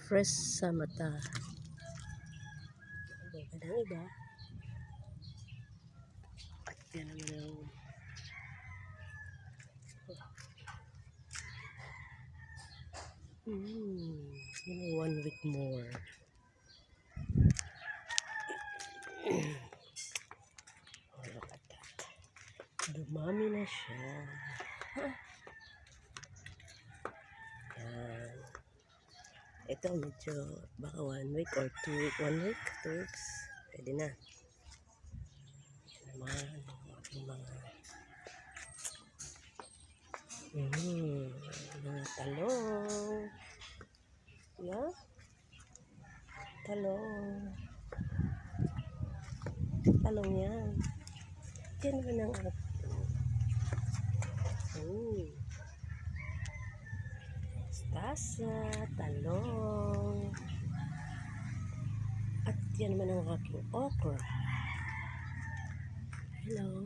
Fresh sa mata. Iba ng iba. At yan naman ang yun, 1 week more. Oh, look at that. Dumami na siya. Yan. Ito medyo baka 1 week or 2 week. 1 week, 2 weeks. Pwede na. Yan naman. Aking mga talong. Yeah? Talong. Talong yan. Yan naman ang mustasa, talong. At yan naman ang aking okra. Hello.